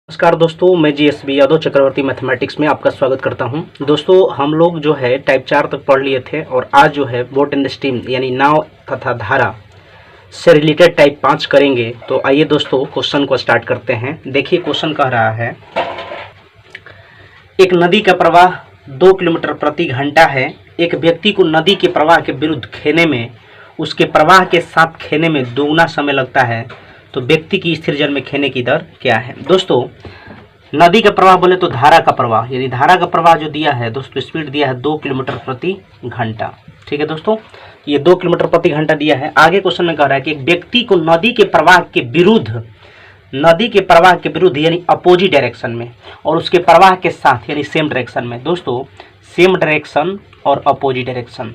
नमस्कार दोस्तों, मैं जीएसबी यादव चक्रवर्ती मैथमेटिक्स में आपका स्वागत करता हूं। दोस्तों, हम लोग जो है टाइप 4 तक पढ़ लिए थे और आज जो है बोट एंड स्ट्रीम यानी नाव तथा धारा से रिलेटेड टाइप 5 करेंगे। तो आइए दोस्तों क्वेश्चन को स्टार्ट करते हैं। देखिए क्वेश्चन कह रहा है, एक नदी का प्रवाह 2 किलोमीटर प्रति घंटा है। एक व्यक्ति को नदी के प्रवाह के विरुद्ध खेने में उसके प्रवाह के साथ खेने में दोगुना समय लगता है, तो व्यक्ति की स्थिर जल में खेने की दर क्या है। दोस्तों, नदी का प्रवाह बोले तो धारा का प्रवाह, यानी धारा का प्रवाह जो दिया है दोस्तों, स्पीड दिया है 2 किलोमीटर प्रति घंटा। ठीक है दोस्तों, ये 2 किलोमीटर प्रति घंटा दिया है। आगे क्वेश्चन में कह रहा है कि एक व्यक्ति को नदी के प्रवाह के विरुद्ध यानी अपोजिट डायरेक्शन में और उसके प्रवाह के साथ यानी सेम डायरेक्शन में। दोस्तों, सेम डायरेक्शन और अपोजिट डायरेक्शन,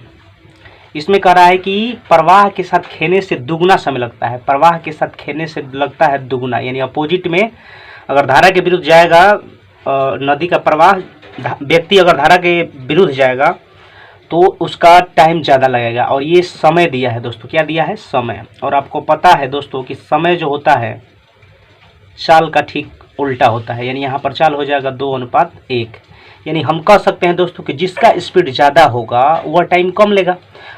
इसमें कह रहा है कि प्रवाह के साथ खेने से दुगुना समय लगता है। प्रवाह के साथ खेने से लगता है दुगुना, यानी अपोजिट में अगर धारा के विरुद्ध जाएगा नदी का प्रवाह, व्यक्ति अगर धारा के विरुद्ध जाएगा तो उसका टाइम ज़्यादा लगेगा। और ये समय दिया है दोस्तों, क्या दिया है? समय। और आपको पता है दोस्तों कि समय जो होता है चाल का ठीक उल्टा होता है, यानी यहाँ पर चाल हो जाएगा 2:1। यानी हम कह सकते हैं दोस्तों कि जिसका स्पीड ज़्यादा होगा वह टाइम कम लेगा।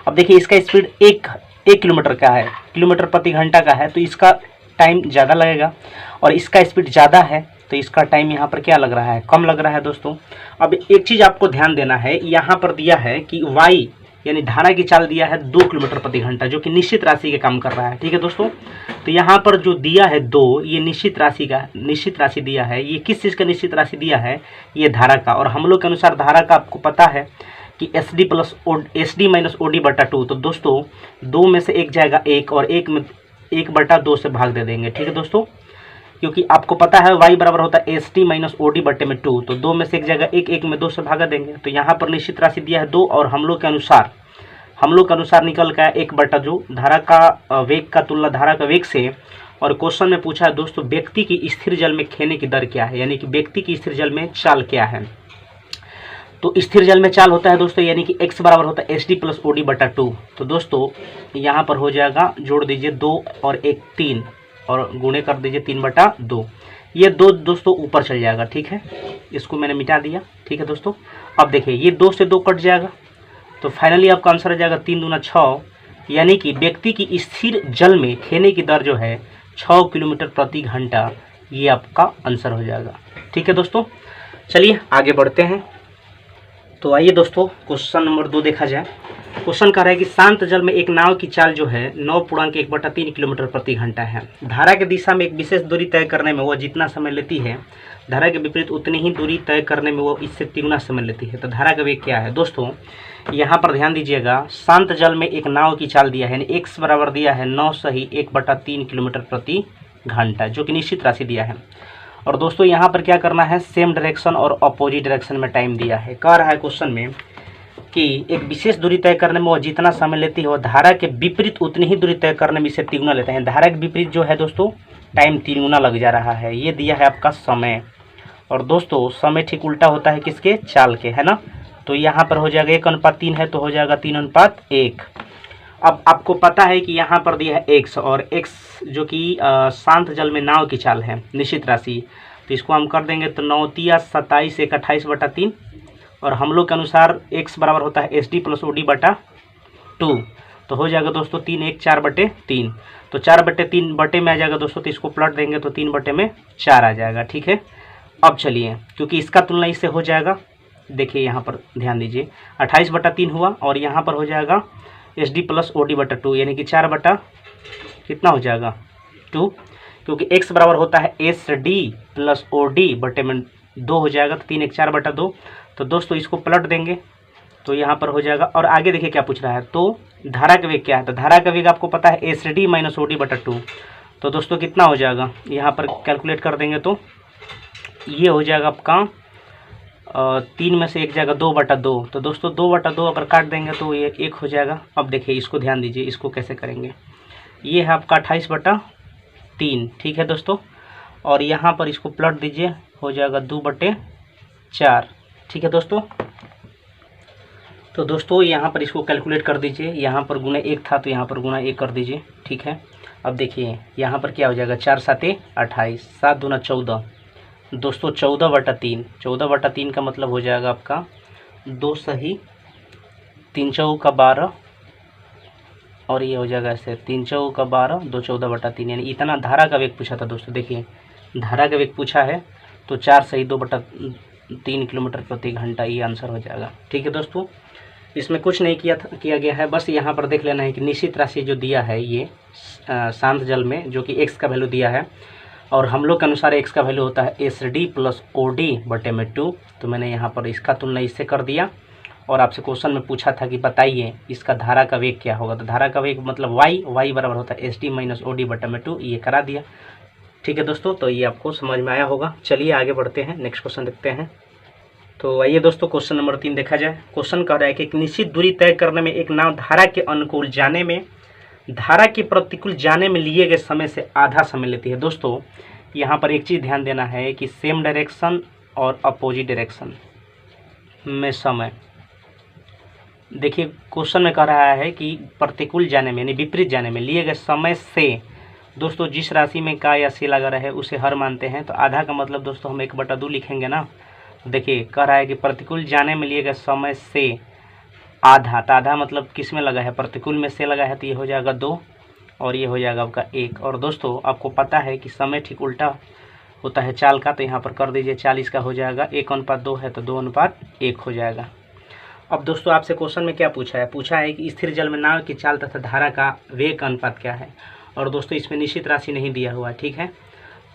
अब देखिए इसका स्पीड एक किलोमीटर का है, किलोमीटर प्रति घंटा का है, तो इसका टाइम ज़्यादा लगेगा। और इसका स्पीड ज़्यादा है तो इसका टाइम यहाँ पर क्या लग रहा है? कम लग रहा है दोस्तों। अब एक चीज़ आपको ध्यान देना है, यहाँ पर दिया है कि वाई यानी धारा की चाल दिया है 2 किलोमीटर प्रति घंटा, जो कि निश्चित राशि के काम कर रहा है। ठीक है दोस्तों, तो यहाँ पर जो दिया है 2, ये निश्चित राशि दिया है। ये किस चीज़ का निश्चित राशि दिया है? ये धारा का। और हम लोग के अनुसार धारा का आपको पता है कि SD माइनस OD बटा 2। तो दोस्तों 2 में से 1 जाएगा 1 और 1 बटा 2 से भाग दे देंगे। ठीक है दोस्तों, क्योंकि आपको पता है y बराबर होता है SD माइनस OD बटे में 2, तो 2 में से 1 जाएगा 1 में 2 से भागा देंगे। तो यहाँ पर निश्चित राशि दिया है 2 और हम लोग के अनुसार निकल का 1 बटा जो धारा का वेग का तुलना धारा का वेग से। और क्वेश्चन में पूछा है दोस्तों व्यक्ति की स्थिर जल में खेने की दर क्या है, यानी कि व्यक्ति की स्थिर जल में चाल क्या है। तो स्थिर जल में चाल होता है दोस्तों, यानी कि x बराबर होता है SD प्लस OD बटा 2। तो दोस्तों यहाँ पर हो जाएगा, जोड़ दीजिए 2 और 1 3 और गुणे कर दीजिए 3 बटा 2। ये 2 दोस्तों ऊपर चल जाएगा। ठीक है, इसको मैंने मिटा दिया। ठीक है दोस्तों, अब देखिए ये 2 से 2 कट जाएगा, तो फाइनली आपका आंसर आ जाएगा 3 दूना 6, यानी कि व्यक्ति की स्थिर जल में खेने की दर जो है 6 किलोमीटर प्रति घंटा। ये आपका आंसर हो जाएगा। ठीक है दोस्तों, चलिए आगे बढ़ते हैं। तो आइए दोस्तों क्वेश्चन नंबर 2 देखा जाए। क्वेश्चन कह रहा है कि शांत जल में एक नाव की चाल जो है 9.1/3 किलोमीटर प्रति घंटा है। धारा के दिशा में एक विशेष दूरी तय करने में वह जितना समय लेती है, धारा के विपरीत उतनी ही दूरी तय करने में वो इससे 3 समय लेती है। तो धारा का वेग क्या है? दोस्तों यहाँ पर ध्यान दीजिएगा, शांत जल में एक नाव की चाल दिया है, यानी x बराबर दिया है 9 सही 1/3 किलोमीटर प्रति घंटा, जो कि निश्चित राशि दिया है। और दोस्तों यहाँ पर क्या करना है? सेम डायरेक्शन और अपोजिट डायरेक्शन में टाइम दिया है। कह रहा है क्वेश्चन में कि एक विशेष दूरी तय करने में वह जितना समय लेती है वह धारा के विपरीत उतनी ही दूरी तय करने में इसे 3 गुना लेते हैं। धारा के विपरीत जो है दोस्तों टाइम 3 गुना लग जा रहा है। ये दिया है आपका समय। और दोस्तों समय ठीक उल्टा होता है किसके? चाल के, है ना। तो यहाँ पर हो जाएगा 1:3 है तो हो जाएगा 3:1। अब आपको पता है कि यहाँ पर दिया है x, और x जो कि शांत जल में नाव की चाल है, निश्चित राशि। तो इसको हम कर देंगे तो 9 तिया 27 1 28/3। और हम लोग के अनुसार x बराबर होता है SD प्लस OD बटा 2। तो हो जाएगा दोस्तों 3 1 4/3। तो 4/3 बटे में आ जाएगा दोस्तों, तो इसको पलट देंगे तो 3/4 आ जाएगा। ठीक है, अब चलिए क्योंकि इसका तुलना इससे हो जाएगा, देखिए यहाँ पर ध्यान दीजिए 28/3 हुआ और यहाँ पर हो जाएगा SD प्लस OD बटा 2, यानी कि 4 बटा कितना हो जाएगा 2, क्योंकि x बराबर होता है SD प्लस OD बटे में 2 हो जाएगा, तो 3 1 4/2। तो दोस्तों इसको पलट देंगे तो यहाँ पर हो जाएगा। और आगे देखिए क्या पूछ रहा है, तो धारा का वेग क्या है? तो धारा का वेग आपको पता है SD माइनस OD बटा 2। तो दोस्तों कितना हो जाएगा? यहाँ पर कैलकुलेट कर देंगे तो ये हो जाएगा आपका 3 में से 1 जाएगा 2/2। तो दोस्तों 2/2 अगर काट देंगे तो ये 1 हो जाएगा। अब देखिए इसको ध्यान दीजिए, इसको कैसे करेंगे। ये है आपका 28/3। ठीक है दोस्तों, और यहाँ पर इसको पलट दीजिए, हो जाएगा 2/4। ठीक है दोस्तों, तो दोस्तों यहाँ पर इसको कैलकुलेट कर दीजिए। यहाँ पर गुना 1 था तो यहाँ पर गुना 1 कर दीजिए। ठीक है, अब देखिए यहाँ पर क्या हो जाएगा 4 7 28, 7 दूना 14, दोस्तों 14/3, 14/3 का मतलब हो जाएगा आपका 2 सही 3 चौका 12, और ये हो जाएगा ऐसे 3 चौका 12, 2 14/3, यानी इतना धारा का वेग पूछा था दोस्तों। देखिए धारा का वेग पूछा है तो 4 सही 2/3 किलोमीटर प्रति घंटा, ये आंसर हो जाएगा। ठीक है दोस्तों, इसमें कुछ नहीं किया गया है, बस यहाँ पर देख लेना है कि निश्चित राशि जो दिया है ये शांत जल में, जो कि x का वैल्यू दिया है, और हम लोग के अनुसार x का वैल्यू होता है SD + OD/2। तो मैंने यहाँ पर इसका तुलना इससे कर दिया, और आपसे क्वेश्चन में पूछा था कि बताइए इसका धारा का वेग क्या होगा। तो धारा का वेग मतलब y बराबर होता है SD - OD/2, ये करा दिया। ठीक है दोस्तों, तो ये आपको समझ में आया होगा। चलिए आगे बढ़ते हैं, नेक्स्ट क्वेश्चन देखते हैं। तो आइए दोस्तों क्वेश्चन नंबर 3 देखा जाए। क्वेश्चन कह रहा है कि एक निश्चित दूरी तय करने में एक नाव धारा के अनुकूल जाने में धारा के प्रतिकूल जाने में लिए गए समय से आधा समय लेती है। दोस्तों यहाँ पर एक चीज़ ध्यान देना है कि सेम डायरेक्शन और अपोजिट डायरेक्शन में समय, देखिए क्वेश्चन में कह रहा है कि प्रतिकूल जाने में यानी विपरीत जाने में लिए गए समय से, दोस्तों जिस राशि में का या से लगा रहे उसे हर मानते हैं। तो आधा का मतलब दोस्तों हम 1/2 लिखेंगे ना। देखिए कह रहा है कि प्रतिकूल जाने में लिए गए समय से आधा, तो आधा मतलब किस में लगा है, प्रतिकूल में से लगा है, तो ये हो जाएगा 2 और ये हो जाएगा आपका 1। और दोस्तों आपको पता है कि समय ठीक उल्टा होता है चाल का, तो यहाँ पर कर दीजिए 40 का हो जाएगा, 1:2 है तो 2:1 हो जाएगा। अब दोस्तों आपसे क्वेश्चन में क्या पूछा है, पूछा है कि स्थिर जल में नाव की चाल तथा धारा का वेग का अनुपात क्या है। और दोस्तों इसमें निश्चित राशि नहीं दिया हुआ, ठीक है,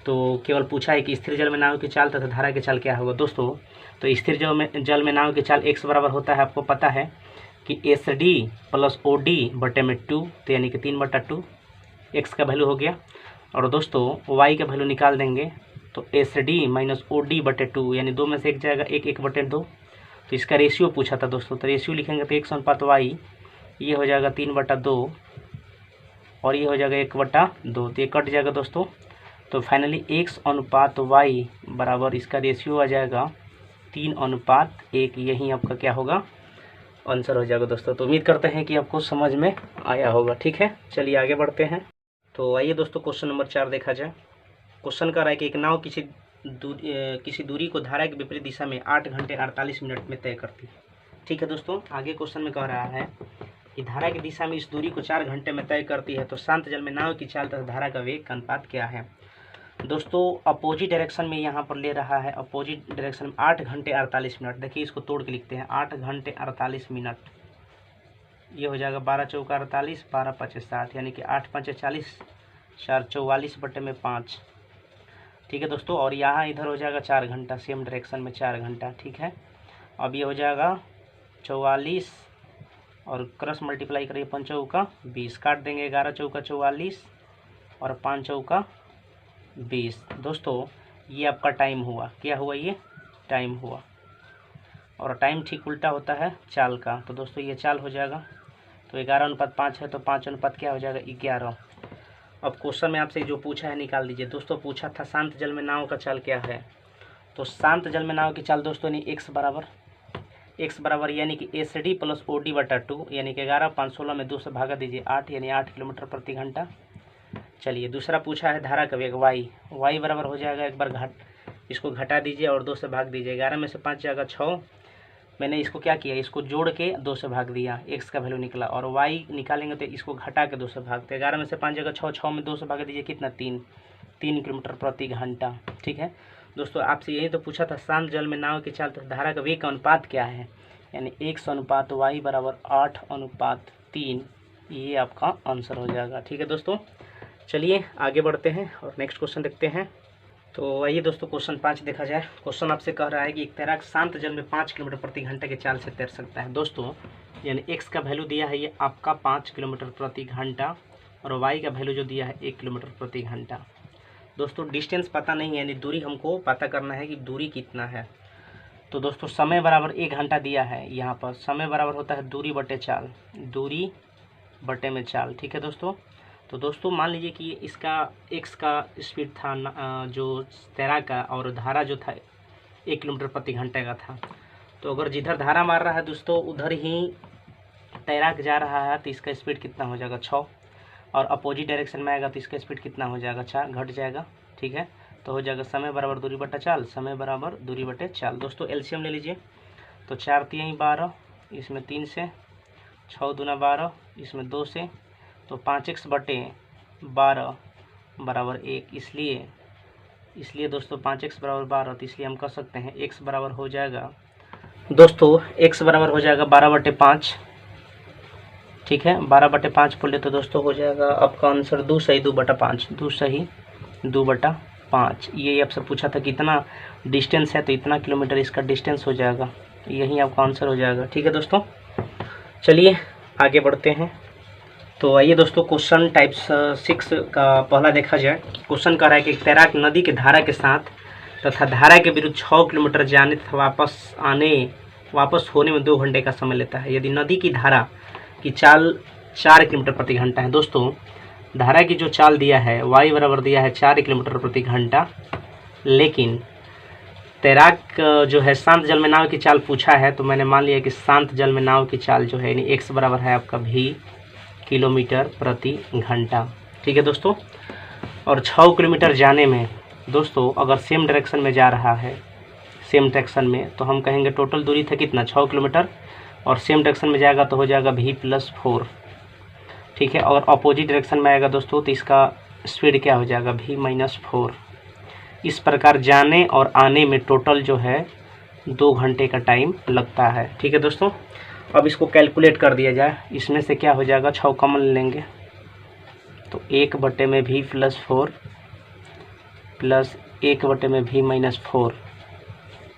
तो केवल पूछा है कि स्थिर जल में नाव की चाल तथा धारा की चाल क्या होगा। दोस्तों तो स्थिर जल में नाव की चाल x बराबर होता है, आपको पता है कि SD + OD/2, तो यानी कि 3/2, x का वैल्यू हो गया। और दोस्तों y का वैल्यू निकाल देंगे तो SD - OD/2, यानी 2 में से 1 जाएगा, 1/2। तो इसका रेशियो पूछा था दोस्तों, तो रेशियो लिखेंगे तो x/y, ये हो जाएगा 3/2 और ये हो जाएगा 1/2, तो ये कट जाएगा दोस्तों। तो फाइनली x/y बराबर इसका रेशियो आ जाएगा 3:1, यही आपका क्या होगा, आंसर हो जाएगा दोस्तों। तो उम्मीद करते हैं कि आपको समझ में आया होगा। ठीक है, चलिए आगे बढ़ते हैं। तो आइए दोस्तों क्वेश्चन नंबर 4 देखा जाए। क्वेश्चन कर रहा है कि एक नाव किसी दूरी को धारा की विपरीत दिशा में 8 घंटे 48 मिनट में तय करती है। ठीक है दोस्तों, आगे क्वेश्चन में कह रहा है कि धारा की दिशा में इस दूरी को 4 घंटे में तय करती है, तो शांत जल में नाव की चाल तथा धारा का वेग का अनुपात क्या है। दोस्तों अपोजिट डायरेक्शन में यहाँ पर ले रहा है, अपोजिट डायरेक्शन में 8 घंटे 48 मिनट। देखिए इसको तोड़ के लिखते हैं, 8 घंटे 48 मिनट, ये हो जाएगा 12 चौका 48, 12 5 60, यानी कि 8 5 40, 4 44/5। ठीक है दोस्तों, और यहाँ इधर हो जाएगा 4 घंटा, सेम डायरेक्शन में 4 घंटा। ठीक है, अब ये हो जाएगा 44 और क्रॉस मल्टीप्लाई करिए, 5 चौका 20, काट देंगे, 11 चौका 44 और 5 चौका 20। दोस्तों ये आपका टाइम हुआ, क्या हुआ, ये टाइम हुआ, और टाइम ठीक उल्टा होता है चाल का। तो दोस्तों ये चाल हो जाएगा, तो 11:5 है, तो 5 क्या हो जाएगा, 11। अब क्वेश्चन में आपसे जो पूछा है निकाल दीजिए। दोस्तों पूछा था शांत जल में नाव का चाल क्या है, तो शांत जल में नाव की चाल दोस्तों यानी x बराबर यानी कि SD + OD/2, यानी कि 11 5 16 में 2 से भागा दीजिए 8, यानी 8 किलोमीटर प्रति घंटा। चलिए दूसरा पूछा है धारा का वेग y बराबर हो जाएगा, एक बार इसको घटा दीजिए और 2 से भाग दीजिए, 11 में से 5 जाएगा 6। मैंने इसको क्या किया, इसको जोड़ के 2 से भाग दिया, x का वैल्यू निकला, और y निकालेंगे तो इसको घटा के 2 से भागते, 11 में से 5 जाएगा 6, 6 में 2 से भाग दीजिए कितना, 3 किलोमीटर प्रति घंटा। ठीक है दोस्तों, आपसे यही तो पूछा था शांत जल में नाव की चाल तथा धारा का वेग का अनुपात क्या है, यानी x/y बराबर 8/3, ये आपका आंसर हो जाएगा। ठीक है दोस्तों, चलिए आगे बढ़ते हैं और नेक्स्ट क्वेश्चन देखते हैं। तो आइए दोस्तों क्वेश्चन 5 देखा जाए। क्वेश्चन आपसे कह रहा है कि एक तैराक शांत जल में 5 किलोमीटर प्रति घंटे के चाल से तैर सकता है। दोस्तों यानी x का वैल्यू दिया है ये आपका 5 किलोमीटर प्रति घंटा, और y का वैल्यू जो दिया है 1 किलोमीटर प्रति घंटा। दोस्तों डिस्टेंस पता नहीं है, यानी दूरी हमको पता करना है कि दूरी कितना है। तो दोस्तों समय बराबर 1 घंटा दिया है, यहाँ पर समय बराबर होता है दूरी बटे चाल, दूरी बटे में चाल। ठीक है दोस्तों, तो दोस्तों मान लीजिए कि इसका x का स्पीड था जो तैराक का, और धारा जो था 1 किलोमीटर प्रति घंटे का था। तो अगर जिधर धारा मार रहा है दोस्तों उधर ही तैराक जा रहा है, तो इसका स्पीड कितना हो जाएगा 6, और अपोजिट डायरेक्शन में आएगा तो इसका स्पीड कितना हो जाएगा 4, घट जाएगा। ठीक है, तो हो जाएगा समय बराबर दूरी बटा चाल, समय बराबर दूरी बटे चाल। दोस्तों एलसीएम ले लीजिए, तो 4 तिहाई 12, इसमें 3 से, 6 दूना 12, इसमें 2 से, तो 5x बटे 12 बराबर 1। इसलिए दोस्तों 5x बराबर 12, तो इसलिए हम कह सकते हैं x बराबर हो जाएगा दोस्तों, x बराबर हो जाएगा 12/5। ठीक है, 12/5 बोले तो दोस्तों हो जाएगा आपका आंसर 2 सही 2/5, 2 सही 2/5। ये आपसे पूछा था कितना डिस्टेंस है, तो इतना किलोमीटर इसका डिस्टेंस हो जाएगा, यही आपका आंसर हो जाएगा। ठीक है दोस्तों, चलिए आगे बढ़ते हैं। तो आइए दोस्तों क्वेश्चन टाइप 6 का पहला देखा जाए। क्वेश्चन कह रहा है कि तैराक नदी के धारा के साथ तथा धारा के विरुद्ध 6 किलोमीटर जाने तथा वापस होने में 2 घंटे का समय लेता है। यदि नदी की धारा की चाल 4 किलोमीटर प्रति घंटा है। दोस्तों धारा की जो चाल दिया है y बराबर दिया है 4 किलोमीटर प्रति घंटा, लेकिन तैराक जो है शांत जल में नाव की चाल पूछा है, तो मैंने मान लिया कि शांत जल में नाव की चाल जो है यानी x बराबर है आपका v किलोमीटर प्रति घंटा। ठीक है दोस्तों, और 6 किलोमीटर जाने में दोस्तों अगर सेम डायरेक्शन में जा रहा है, सेम डायरेक्शन में, तो हम कहेंगे टोटल दूरी था कितना 6 किलोमीटर, और सेम डायरेक्शन में जाएगा तो हो जाएगा v+4। ठीक है, और अपोजिट डायरेक्शन में आएगा दोस्तों तो इसका स्पीड क्या हो जाएगा v-4। इस प्रकार जाने और आने में टोटल जो है 2 घंटे का टाइम लगता है। ठीक है दोस्तों, अब इसको कैलकुलेट कर दिया जाए। इसमें से क्या हो जाएगा, 6 कॉमन लेंगे तो 1/v+4 प्लस 1/v-4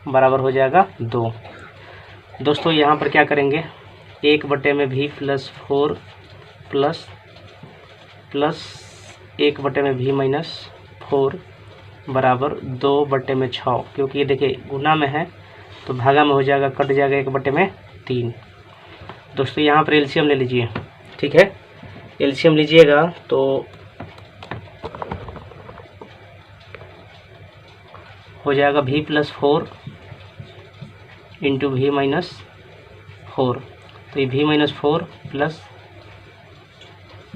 बराबर हो जाएगा 2। दोस्तों यहाँ पर क्या करेंगे, 1/v+4 प्लस 1/v-4 बराबर 2/6, क्योंकि ये देखिए गुना में है तो भागा में हो जाएगा, कट जाएगा 1/3। दोस्तों यहाँ पर एलसीएम ले लीजिए। ठीक है, एलसीएम लीजिएगा तो हो जाएगा v+4 इंटू v-4, तो ये v-4 प्लस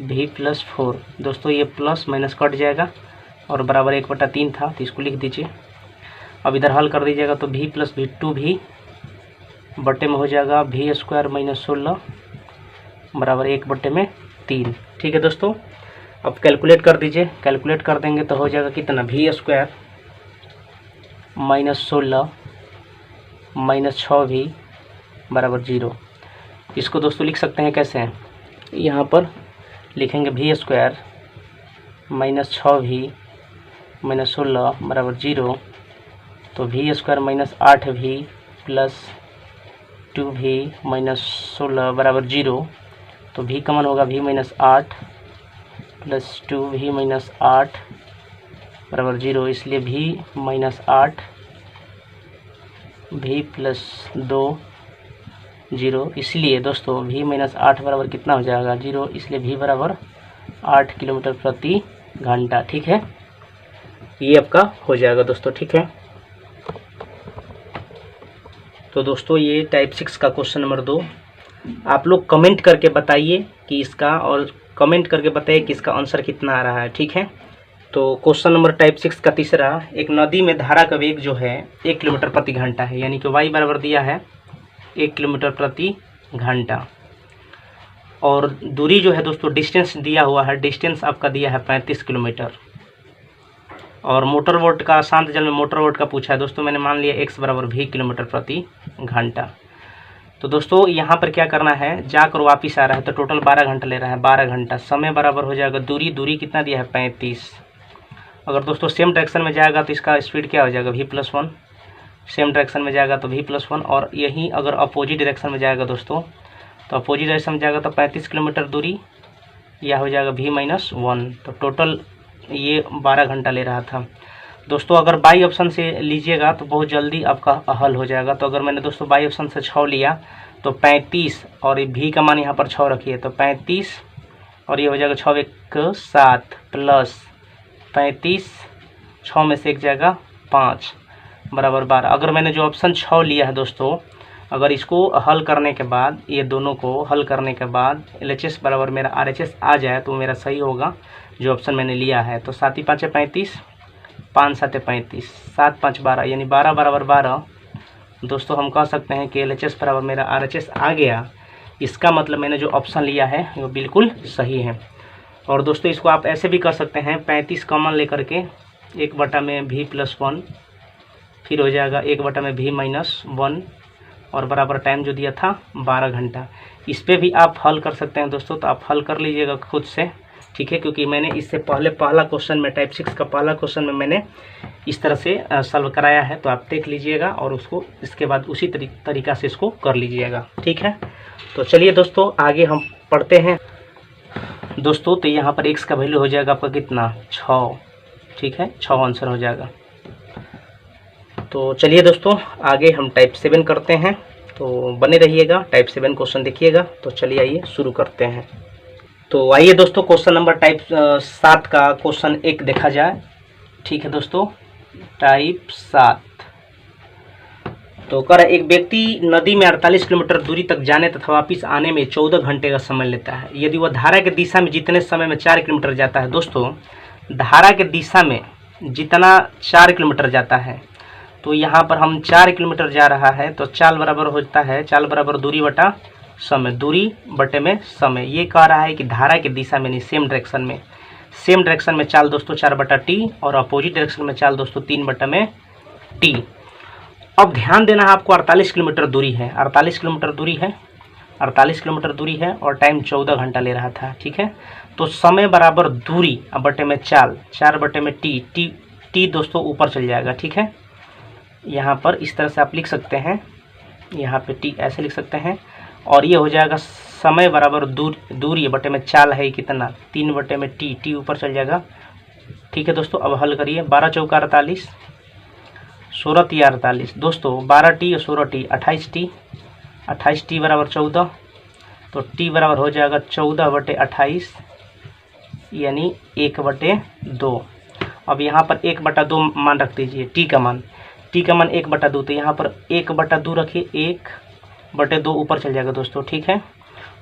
v+4। दोस्तों ये प्लस माइनस कट जाएगा और बराबर 1/3 था, तो इसको लिख दीजिए। अब इधर हल कर दीजिएगा तो v+v2 भी बटे में हो जाएगा v² - 16 बराबर 1/3। ठीक है दोस्तों, अब कैलकुलेट कर दीजिए। कैलकुलेट कर देंगे तो हो जाएगा कितना, v² - 16 - 6v बराबर 0। इसको दोस्तों लिख सकते हैं कैसे, यहाँ पर लिखेंगे v² - 6v - 16 बराबर 0, तो v² - 8v प्लस 2v - 16 बराबर 0, तो v कमन होगा v-8 प्लस 2v - 8 बराबर 0, इसलिए v-8 v + 2 0, इसलिए दोस्तों v-8 बराबर कितना हो जाएगा 0, इसलिए v बराबर 8 किलोमीटर प्रति घंटा। ठीक है, ये आपका हो जाएगा दोस्तों। ठीक है, तो दोस्तों ये टाइप 6 का क्वेश्चन नंबर 2 आप लोग कमेंट करके बताइए कि इसका, और कमेंट करके बताइए कि इसका आंसर कितना आ रहा है। ठीक है, तो क्वेश्चन नंबर टाइप 6 का तीसरा, एक नदी में धारा का वेग जो है 1 किलोमीटर प्रति घंटा है, यानी कि y बराबर दिया है 1 किलोमीटर प्रति घंटा, और दूरी जो है दोस्तों डिस्टेंस दिया हुआ है, डिस्टेंस आपका दिया है 35 किलोमीटर, और मोटर बोट का, शांत जल में मोटर बोट का पूछा है दोस्तों, मैंने मान लिया x बराबर v किलोमीटर प्रति घंटा। तो दोस्तों यहाँ पर क्या करना है, जाकर वापिस आ रहा है तो टोटल 12 घंटा ले रहा है, 12 घंटा। समय बराबर हो जाएगा दूरी कितना दिया है 35। अगर दोस्तों सेम डायरेक्शन में जाएगा तो इसका स्पीड क्या हो जाएगा v+1, सेम डायरेक्शन में जाएगा तो v+1, और यही अगर अपोजिट डायरेक्शन में जाएगा दोस्तों, तो अपोजिट डायरेक्शन में जाएगा तो 35 किलोमीटर दूरी, यह हो जाएगा v-1, तो टोटल ये 12 घंटा ले रहा था। दोस्तों अगर बाई ऑप्शन से लीजिएगा तो बहुत जल्दी आपका हल हो जाएगा। तो अगर मैंने दोस्तों बाई ऑप्शन से 6 लिया तो 35, और ये भी का मान यहाँ पर 6 रखिए, तो 35 और ये हो जाएगा 6 × 7 प्लस 35, 6 में से 1 जाएगा 5 बराबर 12। अगर मैंने जो ऑप्शन 6 लिया है दोस्तों, अगर इसको हल करने के बाद, ये दोनों को हल करने के बाद LHS बराबर मेरा RHS आ जाए तो मेरा सही होगा जो ऑप्शन मैंने लिया है। तो 7 × 5 = 35, 5 7 35, 7 5 12 यानी 12 बराबर 12। दोस्तों हम कह सकते हैं कि LHS बराबर मेरा RHS आ गया। इसका मतलब मैंने जो ऑप्शन लिया है वो बिल्कुल सही है। और दोस्तों इसको आप ऐसे भी कर सकते हैं, 35 कॉमन लेकर के 1/v+1, फिर हो जाएगा 1/v-1 और बराबर टाइम जो दिया था 12 घंटा। इस पर भी आप हल कर सकते हैं दोस्तों, तो आप हल कर लीजिएगा खुद से, ठीक है। क्योंकि मैंने इससे पहले पहला क्वेश्चन में टाइप 6 का पहला क्वेश्चन में मैंने इस तरह से सॉल्व कराया है, तो आप देख लीजिएगा और उसको इसके बाद उसी तरीका से इसको कर लीजिएगा, ठीक है। तो चलिए दोस्तों आगे हम पढ़ते हैं। दोस्तों तो यहाँ पर x का वैल्यू हो जाएगा आपका कितना, 6, ठीक है, 6 आंसर हो जाएगा। तो चलिए दोस्तों आगे हम टाइप 7 करते हैं, तो बने रहिएगा, टाइप 7 क्वेश्चन देखिएगा। तो चलिए आइए शुरू करते हैं। तो आइए दोस्तों क्वेश्चन नंबर टाइप 7 का क्वेश्चन 1 देखा जाए, ठीक है दोस्तों। टाइप 7 तो कर एक व्यक्ति नदी में 48 किलोमीटर दूरी तक जाने तथा वापस आने में 14 घंटे का समय लेता है। यदि वह धारा के दिशा में जितने समय में 4 किलोमीटर जाता है। दोस्तों धारा के दिशा में जितना 4 किलोमीटर जाता है, तो यहाँ पर हम 4 किलोमीटर जा रहा है, तो चाल बराबर होता है, चाल बराबर दूरी बटा समय, दूरी बटे में समय। ये कह रहा है कि धारा की दिशा में नहीं, सेम डायरेक्शन में चाल दोस्तों 4/t और अपोजिट डायरेक्शन में चाल दोस्तों 3/t। अब ध्यान देना है आपको, 48 किलोमीटर दूरी है, 48 किलोमीटर दूरी है और टाइम 14 घंटा ले रहा था, ठीक है। तो समय बराबर दूरी बटे में चाल, 4/t दोस्तों ऊपर चल जाएगा, ठीक है। यहाँ पर इस तरह से आप लिख सकते हैं, यहाँ पे t ऐसे लिख सकते हैं, और ये हो जाएगा समय बराबर दूरी बटे में चाल है कितना, 3/t ऊपर चल जाएगा, ठीक है दोस्तों। अब हल करिए, 12 चौका 48, 16 तिया 48 दोस्तों, 12t और 16t 28t बराबर 14, तो t बराबर हो जाएगा 14/28 यानी 1/2। अब यहाँ पर 1/2 मान रख दीजिए, t का मान 1/2, तो यहाँ पर 1/2 रखिए, 1/2 ऊपर चल जाएगा दोस्तों, ठीक है।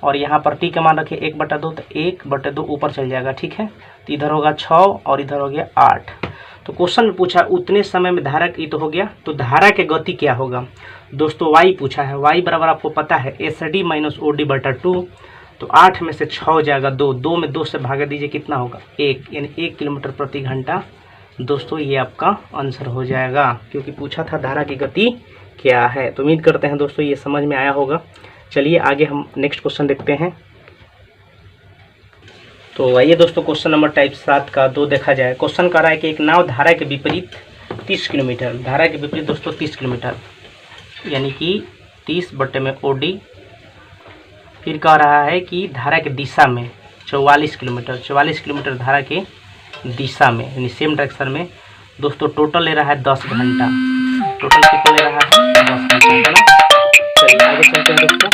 और यहाँ पर t का मान रखिए 1/2, तो 1/2 ऊपर चल जाएगा, ठीक है। तो इधर होगा 6 और इधर हो गया 8। तो क्वेश्चन में पूछा उतने समय में धारा की, तो हो गया, तो धारा के गति क्या होगा दोस्तों, y पूछा है। y बराबर आपको पता है SD - OD/2, तो 8 में से 6 हो जाएगा 2 में 2 से भागा दीजिए, कितना होगा 1, यानी 1 किलोमीटर प्रति घंटा। दोस्तों ये आपका आंसर हो जाएगा, क्योंकि पूछा था धारा की गति क्या है। तो उम्मीद करते हैं दोस्तों ये समझ में आया होगा। चलिए आगे हम नेक्स्ट क्वेश्चन देखते हैं। तो आइए दोस्तों क्वेश्चन नंबर टाइप 7 का 2 देखा जाए। क्वेश्चन कह रहा है कि एक नाव धारा के विपरीत 30 किलोमीटर, धारा के विपरीत दोस्तों 30 किलोमीटर यानी कि 30/OD। फिर कह रहा है कि धारा के दिशा में 44 किलोमीटर धारा के दिशा में यानी सेम डायरेक्शन में दोस्तों। टोटल ले रहा है 10 घंटा, टोटल कितना ले रहा है 10 घंटा। चलिए आगे चलते हैं दोस्तों,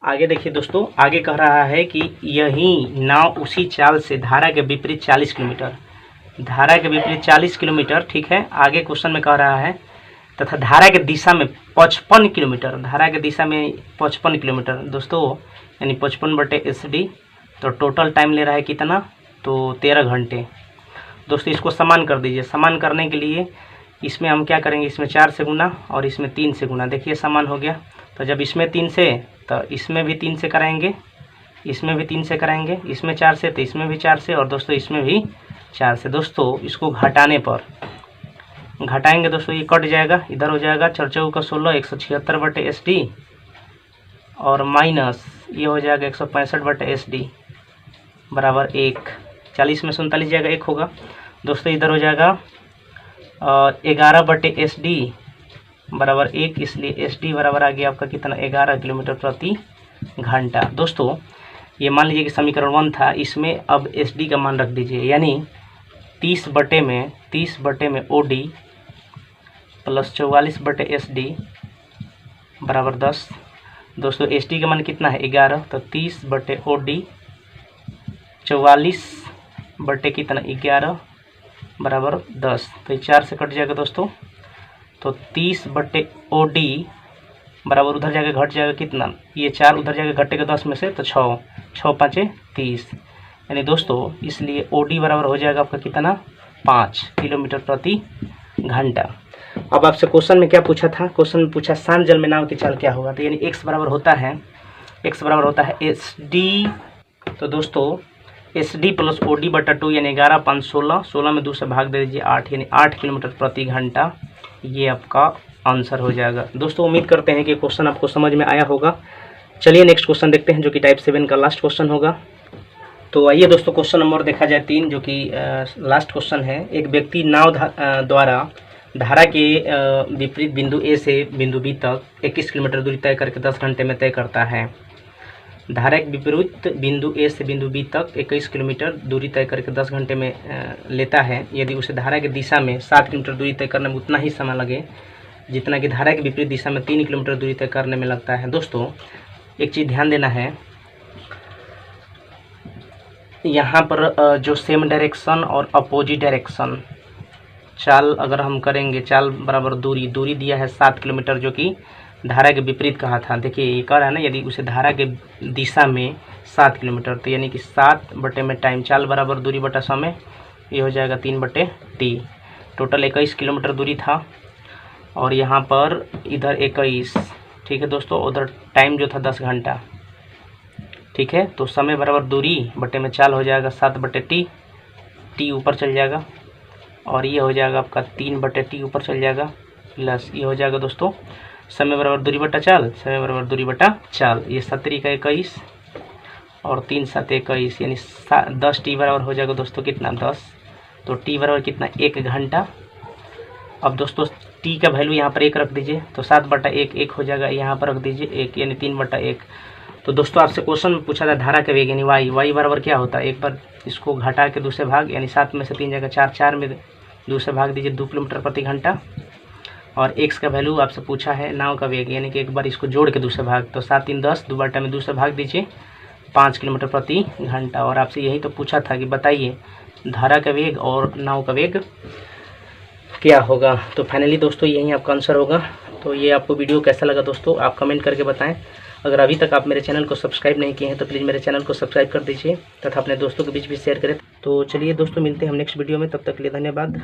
आगे देखिए दोस्तों, आगे कह रहा है कि यही नाव उसी चाल से धारा के विपरीत 40 किलोमीटर, ठीक है। आगे क्वेश्चन में कह रहा है तथा धारा के दिशा में 55 किलोमीटर, धारा के दिशा में 55 किलोमीटर दोस्तों यानी 55/SD। तो टोटल टाइम ले रहा है कितना, तो 13 घंटे। दोस्तों इसको समान कर दीजिए। समान करने के लिए इसमें हम क्या करेंगे, इसमें 4 से गुना और इसमें 3 से गुना, देखिए समान हो गया। तो जब इसमें 3 से, तो इसमें भी 3 से कराएंगे, इसमें भी 3 से कराएंगे, इसमें 4 से, तो इसमें भी 4 से, और दोस्तों इसमें भी 4 से। दोस्तों इसको घटाएंगे दोस्तों, ये कट जाएगा, इधर हो जाएगा 4 चौका 16, 176/SD और माइनस ये हो जाएगा 165/SD बराबर 1। 40 में 47 जाएगा, 1 होगा दोस्तों। इधर हो जाएगा 11/SD बराबर 1, इसलिए SD बराबर आ गया आपका कितना, 11 किलोमीटर प्रति घंटा। दोस्तों ये मान लीजिए कि समीकरण 1 था, इसमें अब SD का मान रख दीजिए, यानी 30/में OD प्लस 44/SD बराबर 10। दोस्तों SD का मान कितना है 11, तो 30/OD 44 कितना 11 बराबर 10। तो ये 4 से कट जाएगा दोस्तों, तो 30/OD बराबर उधर जाके घट जाएगा कितना, ये 4 उधर जाके घटेगा 10 में से, तो 6 5 30 यानी दोस्तों, इसलिए OD बराबर हो जाएगा आपका कितना 5 किलोमीटर प्रति घंटा। अब आपसे क्वेश्चन में क्या पूछा था, क्वेश्चन में पूछा शांत जल में नाव की चाल क्या होगा, तो यानी x बराबर होता है एस डी। तो दोस्तों S D plus O D बटा 2 यानी 11 5 16, 16 में 2 से भाग दे दीजिए 8 यानी 8 किलोमीटर प्रति घंटा। ये आपका आंसर हो जाएगा। दोस्तों उम्मीद करते हैं कि क्वेश्चन आपको समझ में आया होगा। चलिए नेक्स्ट क्वेश्चन देखते हैं जो कि टाइप 7 का लास्ट क्वेश्चन होगा। तो आइए दोस्तों क्वेश्चन नंबर देखा जाए 3 जो कि लास्ट क्वेश्चन है। एक व्यक्ति नाव द्वारा धारा के विपरीत बिंदु ए से बिंदु बी तक 21 किलोमीटर दूरी तय करके 10 घंटे में तय करता है। धारा के विपरीत बिंदु ए से बिंदु बी तक 21 किलोमीटर दूरी तय करके 10 घंटे में लेता है। यदि उसे धारा की दिशा में 7 किलोमीटर दूरी तय करने में उतना ही समय लगे जितना कि धारा के विपरीत दिशा में 3 किलोमीटर दूरी तय करने में लगता है। दोस्तों एक चीज़ ध्यान देना है, यहाँ पर जो सेम डायरेक्शन और अपोजिट डायरेक्शन चाल अगर हम करेंगे, चाल बराबर दूरी दिया है 7 किलोमीटर जो कि धारा के विपरीत कहा था। देखिए ये कह रहा है ना, यदि उसे धारा के दिशा में 7 किलोमीटर, तो यानी कि 7 बटे में टाइम चाल बराबर दूरी बटा समय, ये हो जाएगा 3 बटे टी। टोटल 21 किलोमीटर दूरी था और यहाँ पर इधर 21, ठीक है दोस्तों, उधर टाइम जो था 10 घंटा, ठीक है। तो समय बराबर दूरी बटे में चाल हो जाएगा 7 बटे टी ऊपर चल जाएगा और ये हो जाएगा आपका 3 बटे टी ऊपर चल जाएगा प्लस ये हो जाएगा दोस्तों समय बराबर दूरी बटा चाल, समय बराबर दूरी बटा चाल। ये 7 का 21 और 3 7 21 यानी 10 टी बराबर हो जाएगा दोस्तों कितना 10। तो टी बराबर कितना 1 घंटा। अब दोस्तों टी का वैल्यू यहाँ पर 1 रख दीजिए, तो 7 बटा 1 हो जाएगा, यहाँ पर रख दीजिए 1 यानी 3 बटा 1। तो दोस्तों आपसे क्वेश्चन में पूछा था धारा का वेग यानी वाई बराबर क्या होता है। एक बार इसको घटा के दूसरे भाग यानी 7 में से 3 जाएगा 4, 4 में दूसरे भाग दीजिए 2 किलोमीटर प्रति घंटा। और x का वैल्यू आपसे पूछा है नाव का वेग, यानी कि एक बार इसको जोड़ के दूसरे भाग, तो 7 3 10, 2 बटा में दूसरे भाग दीजिए 5 किलोमीटर प्रति घंटा। और आपसे यही तो पूछा था कि बताइए धारा का वेग और नाव का वेग क्या होगा। तो फाइनली दोस्तों यही आपका आंसर होगा। तो ये आपको वीडियो कैसा लगा दोस्तों आप कमेंट करके बताएं। अगर अभी तक आप मेरे चैनल को सब्सक्राइब नहीं किए हैं तो प्लीज़ मेरे चैनल को सब्सक्राइब कर दीजिए तथा अपने दोस्तों के बीच भी शेयर करें। तो चलिए दोस्तों मिलते हैं हम नेक्स्ट वीडियो में, तब तक के लिए धन्यवाद।